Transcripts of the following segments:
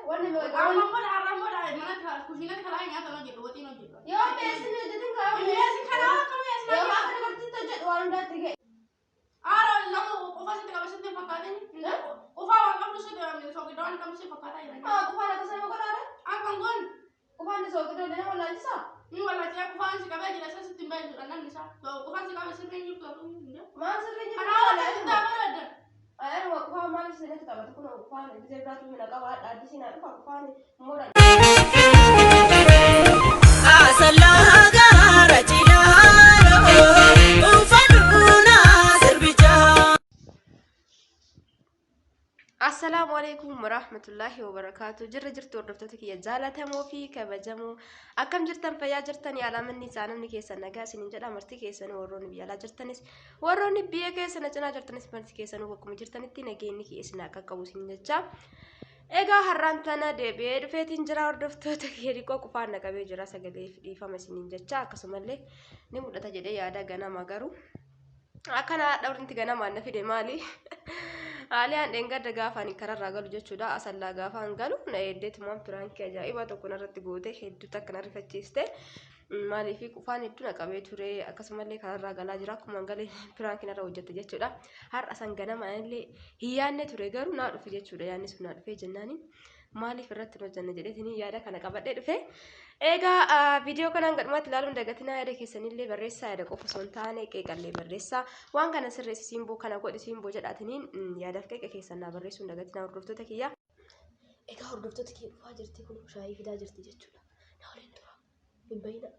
وانا ما عرمود mana kucina kala nya tano jiru wati no jiru yo besne jetin ka besi kala kami asna yo ma kan karti to jet wan da tige aro lamu ufa sente ka basente fakade ufa wan kam so de am so gidon kam se fakata ira ah ufa na kasai mo kana akon gon ufa ni so gidon ne wala isa ni wala ti ufa si ka ba jira sa sitimba jira nan nisa to ufa si ka basente ni to ma sirri ni kana wala ta barada ayar wa ufa ma ni sene ta ba kuna ufa ni zai ba tu mina ka wa da disi na ufa ni mora السلام عليكم ورحمة الله وبركاته. جرت وردفتك يا زالة موفي كبجمو أكم جرتن فيا جرتني على مني سانا مني سنجا سنين جدا مرتي كيسن وروني بيا لا جرتنس وروني بيا كيسن جنا جرتنس مرتي كيسن وكم جرتني تينجيني كيسنا كقوسين جتا إيجا هرانتنا دبير فيتين جرا وردفتك يريكو كفانا كبي جرا سجلي في فما سنين جتا كسمالي نموت تجدي يا دا جنا مغارو أكنا دورنتي جنا ما نفيد مالي Alian dengar dagafani karar ragalu jechuudha asalla gafan galu na eddet mon prank ajaiba tokko narratti goote heddu takka narifachiste maalifi qufaan heddu na qabee ture akkasumallee karar ragalaa jira akkuma galee prank narra hojjette jechuudha har asan ganama illee hiyyaanne ture garuu naa dhufe jechuudha yaanni sun naa dhufe jennaani maaliif irratti hojjanne jedheetini yaada kana qabadhee dhufe egaa video kanaan gadumatti ilaaluun dagatinaa yaada keessanillee barreessaa yaada qofa osoo hin taane qeeqallee barreessaa waan kana sirreessi simboo kana godhi simboo jedhaatiniin yaadaaf qeeqa keessan naa barreessuun dagatinaa hordoftoota kiyya egaa hordoftoota kiyya dhufaa jirti kun shaayii fidaa jirti jechuudha na waliin tura hin bayina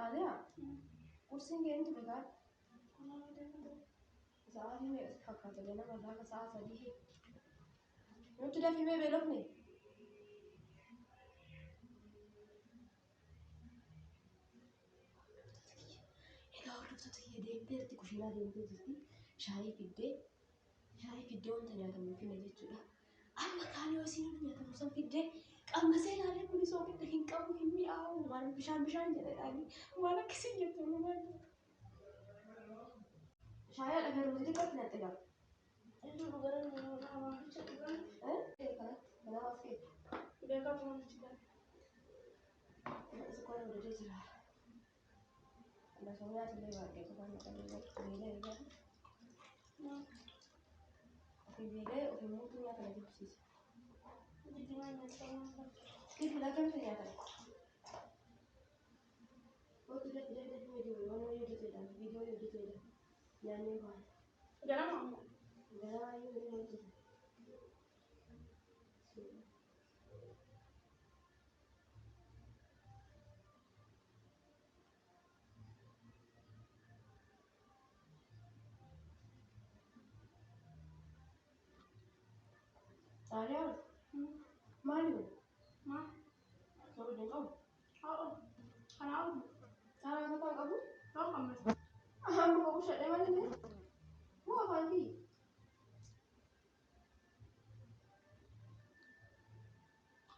Alia, kursiin geentu degaa. Sa'a hime fakkaata lena mallaqa sa'a sadii. Nuti dafii mee beelofne. Egaa hordoftoota kiyya deemtee irratti kushiinaa deemtee jirti. Shaayii fiddee wanta nyaatamu finna jechuudha. Amma kaanii wasiin nyaatamu san fiddee qammasee ilaalee kun isoo fidde hin qabu hin mi'aawu waan bishaan jedhedhaani waan akkasii jettu maal shaayii dhagaa ruutii xiqqaatti na xiqqaa. Iddoo dhugaran nama waaficha dhugan kana waafee beekaa foon jira. Sukkaara hojjetee jira. Lafa nyaata illee baay'ee sukkaara nyaata illee egaa. Bibilee ofii muutuu nyaata na jibsiisa. Kitu la kan saya kan. Waktu dia video, mana video tu dah, video tu dah. Yang ni kan. Jangan ayu. Arya, malu. Ma, so dia kau. Oh, kenapa? Kenapa kau kamu? Kau kamu. Kamu sedih mana ni? Mau apa lagi?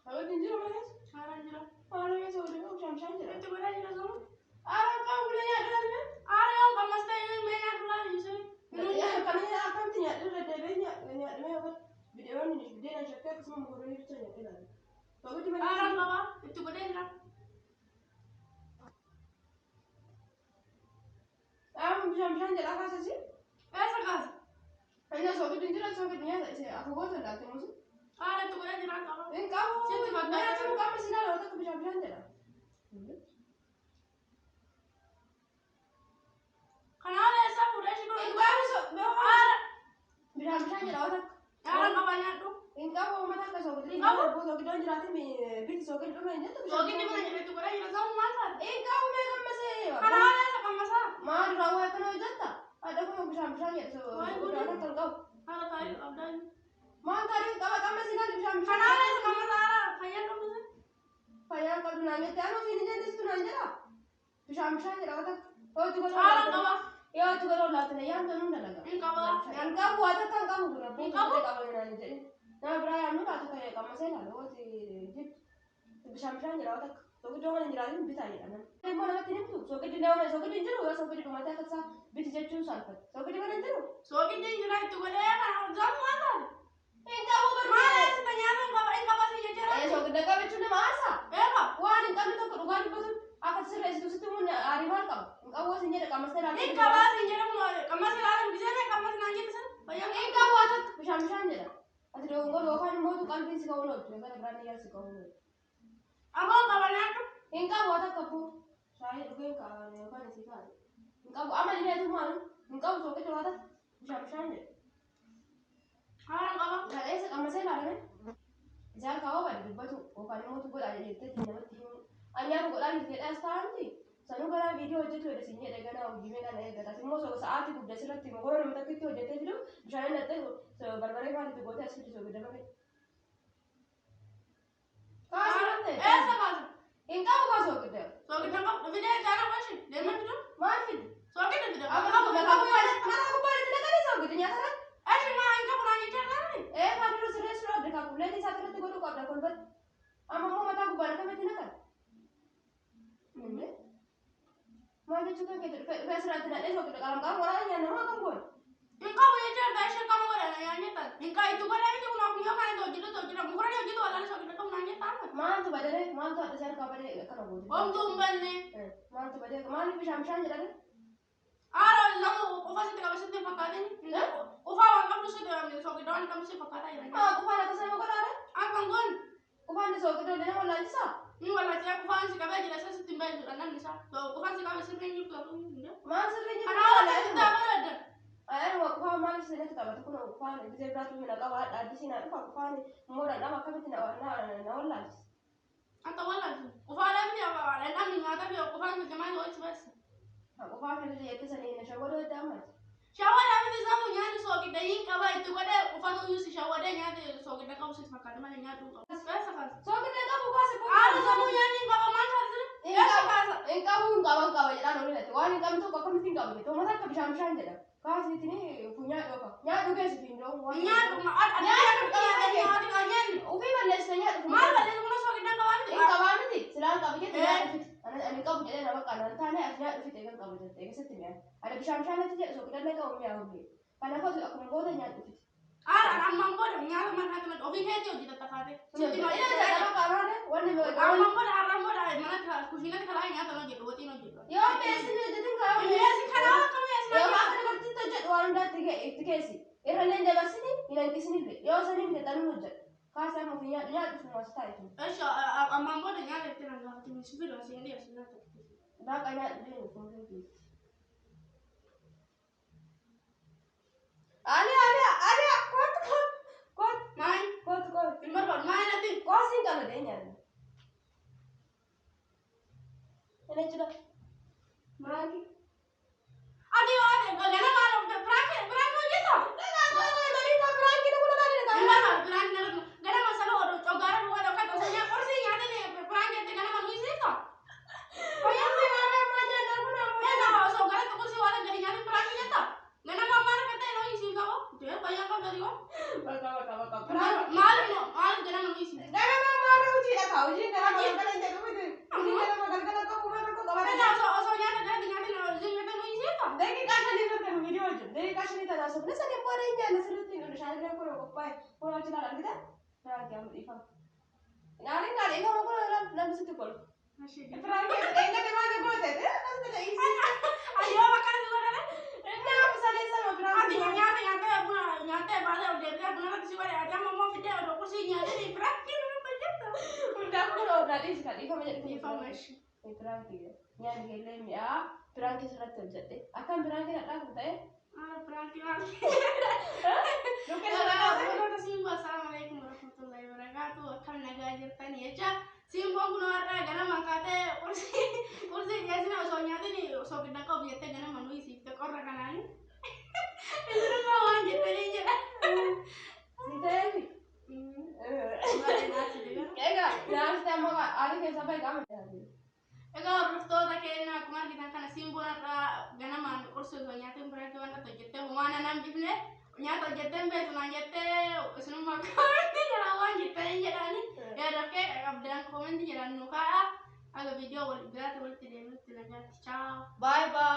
Kalau tinjau mana? Sekarang je lah. Mana yang so dia kau macam je. Itu mana je lah kamu? Kau boleh nyat dalam ni? Kau kamu mesti nyat dalam ni sih. Ya, kalau nyat akan nyat dalam dia nyat dalam apa? Video ni dia nak cakap semua mukanya itu nyat dalam. Kau tu mana? Bawa. Itu boleh lah. Bishan je lah kasih sih. Kasih. Hanya sobat tinjau sobat ni ada. Aku buat ada temu sih. Itu boleh jalan kalau. Kau. Mana tu kamu sih dah lalu tak bishan je lah. Kenapa esa boleh sih kalau. Baru so. Bishan je lah tak. Jangan kau banyak tu. Kau mana kau sobat tinjau. Kau sobat tinjau jalan ni bil sobat tu mana tu. Sobat ni mana itu boleh jalan sama mana. Kau memang masih. Kenapa esa kamu masa? Mana rawa kan hujat tak? Ada pun bishan je so. Jangan terkau. Kalau tarik ada. Mana tarik kau masih nak bishan. Kenapa esa kamu Sarah? Kaya kamu sih. Kaya kau tu nanya tiada sini jadi tu nanya lah. Bishan je lah tak. Oh tu kau. Kau. Ya tu kau lah tu yang tu nunda laga. Yang kau buat kan kamu guna. Kau kau nanya jadi. Nah beraya anu tak tu kaya kamu saya lah. Oh si bishan je lah tak. Soogidda waan hin jiraatin bitaa jedhama. Immoo namatti himtu soogiddi nama soogiddi hin jiru yoo soogiddi dhumatee akka biti jechuun saalfata. Soogiddi mana hin jiru. Soogiddi hin jira itti godhee kana jaamu waan taate. Hin qabu Maal barbaade. eessita nyaata hin qabasi jechuudha. Soogidda qabachuun nama aarsaa. Eeba. Waan hin qabne tokko dhugaa dubbatu akka sirreessitu sitti mun aarii maal qaba? Hin qabu wasin jedhe qamas ta'e Hin qabaasi jedhamu qammas ilaalan bishaan qammas naan jette sana. hin qabu waa takka bishaan jedha. Ati doongoon yookaan immoo qalbiin si ka'uun oolchu yookaan biraan iyyaa si ka'uun oolchu. Ammoo qabanyaatu. Hin qabu waa takka boo shaayii dhugeen kaa'an yookaan isii kaa'an. Hin qabu amma dhibeetu maal hin qabu soogidda waa takka bishaan jedha. Haala qaba. Galeessa qamasee ilaalame. Isaan kaawwa bade dubbatu yookaan immoo tu godhaa jettee namatti himu. Anyaatu godhaa hin jedhee as taa'anti. Sanuu gara viidiyoo hojjetu jedhe siin jedhe ganaa hojii meeqaan eeggatas immoo sa'aatii guddaa sirratti immoo nama takkitti hojjetee fidu bishaan dhattee barbaree maalitti gootee as fidi soogidda malee. Kaasii ta'e. Eessa kaasa? Hin qabu kaa soogidda. Soogidda qabu. Fidee jaala qoshi. Deemaa fidu. Maal fidi? Soogidda fida. Amma mana gubbaatti naqanii soogidda nyaata irratti. Eshi maa hin qabu naan jechuudha. Kan dura sirreessuu dhabde kaa qulleetti isaa irratti godhuu qabda kolbatti. Amma immoo mataa gubbaan akkamitti naqan? Maal jechuu kan keetti dhufee asirratti nadhee soogidda qalamqalam waraana nyaannamaa kan goone. Hin qabu jechuudha. Ishee qabu godhana naan jettan. Hin qabu itti godhee miti kun ofiyyoo kana hojjetu. Mukuranii hojjetu wallaan soogidda qabu naan jettan. Maaltu badee maaltu adda isaa harkaa badee akkana goote. Homtuu hin banne. Maaltu badee maaliif bishaan jedhame? Haala lamu qofa sitti qaba sitti fakkaatin. Qofaa waan qabdu sitti soogidda waan qabdu sitti fakkaataa jiran. Qufaan akkasuma godhaadha. Akkan goon. Qufaan soogidda illee nama laalchisaa. Ni wallaachisaa qofaan si qabee jira isa sitti hin beeknudha namni isaa. Qofaan si qabee sirriin jirtu. Maal sirrii jirtu? Kanaafuu sitti taa'uu dadda. Ayyaanuma qufaan maaliif sirriitti qabatu kun qufaan bisee biraatu mina qaba addisii naa dhufa qufaan immoo dhandhama akkamitti na wallaalchisa. Anta wallaachisu. Qofaa dhabni namni nyaata fi qofaan si jamaa yoo itti beessa. Qufaan kan jettee sanii na shawwadoo adda ammaati. Shawwada miti samu nyaanni soogidda hin qaba itti godhee qofatu iyyuu si shawwadee nyaata soogidda qabu sitti fakkaata malee nyaatu hin qabu. Beessa kaasa. Soogidda qabu kaase kun. Haala samu nyaanni hin qaba maal taasisa? Beessa kaasa. Hin qabu hin qaba jedhaan olii natti waan hin qabne tokko akkamitti hin qabu jettee uummata akka bishaan jedha. Kaasiitiin funyaa dhoofa. Nyaadhu keessi fi ndoo. Nyaadhu ofii balleessite nyaadhu. maal balleessu kun soogidda qabaa miti? Hin qabaa miti silaan qabu jette nyaadhu fiti. Ani qabu jedhee nama qanan taane as nyaadhu fite kan qabu jette eegasatti mi'aan. Ani bishaanatti jedhu soogidda illee qabu mi'aa hundee. Kanaafuu akkuma goota nyaadhu fiti. Ammaan booda nyaata manaa kana ofii keetti hojjeta taate. Wanni Ammaan booda har'aan booda mana kushiinatti kalaa nyaata hojjetu waxiin hojjetu. yoo beeksisni hojjetin kaa'u Mi'eessi kanaa akka mi'eessi yoo akka dubartiitti hojjedhu waan hundaatti itti keessi irrallee dabarsini hin hanqisinillee yoo sanii bitatanii hojjedhu kaasee amma ofii nyaadhu fumas taa'e Eshi ammaan booda nyaata itti rangaafatin si fidu asii hin dhiyeessu nyaata. baaqa nyaadhu deemu fuuldura keessi. Ali kot Maal? kot Hin barbaadu maal natti? koosiin qabatee nyaadhu. Ini juga meragi. Adi ganama prank hojjeta? Dari kau meragi tu pun ada Hin barbaadu prank ganama saloo cogaara bu'aa dhokkaa tosanii qorsii nyaatanii prank jettee ganama nuyi seeta. Fayyaa si mana mana dah pun apa? Egaa osoo gara qorsii waan gadi nyaatanii prank jetta? Ganama maal akka ta'e nuyi siif qaba? Fayyaa qabda dhiyoo? Baka. Maal ganama nuyi siif? Dah memang mana uji dah kau uji kalau kalau kalau jadi begitu. Uji kalau kau kumar kau kawan. Egaa osoo nyaata gara nyaatanii nuyi seeta? Dari kasih ni tu video aja. Dari kasih ni tak masuk. Nasa ni pun ini nasa ni tu ni saya ni pun aku pakai. Pun aku cakap kita. Nah, dia ambil ikan. Nari ikan aku dalam situ pun. Terakhir, enggak dia mana kau tu? Nasa tu isi. Ayo makan dulu dah. Nah, misalnya sama Ati berapa? nyaata baada udeemtee buna irratti si godhe ati amma immoo fidee odoo qursii nyaatanii piraaktii nama fayyadda. Udah aku udah berarti sekali kamu jadi Dhiifama ishee. Prank nyaanni keellee mi'aa prank irratti hojjedhe akkam prank dhadhaa kun ta'e Piraaktii maal? lukkee Warroota Simboo assalamu alaikum warahmatullahi wabarakatuh akkam nagaa jirtan jecha Simboon kun har'aa ganama kaatee qursii dhiyeessina osoo nyaatanii osoo gidda qabu jettee ganama nuyi siifte qorra kanaani. Isinummaa waan jettanii jedha. si ta'eefi egaa nyaatni amma aarii keessa bahe qaama Egaa hordoftoota keenya akkuma argitan kana Simboon har'aa ganamaan qursii osoo nyaatiin piraaktii waan hojjettee waan anaan bifne nyaata hojjettee beektu naan jettee isinummaa koomentii jedhaan waan jettanii jedhaani yaada kee qabdaan koomentii jedhaan nu kaa'a viidiyoo wal biraatti walitti deebinutti nagaatti. Ciao. Bye bye.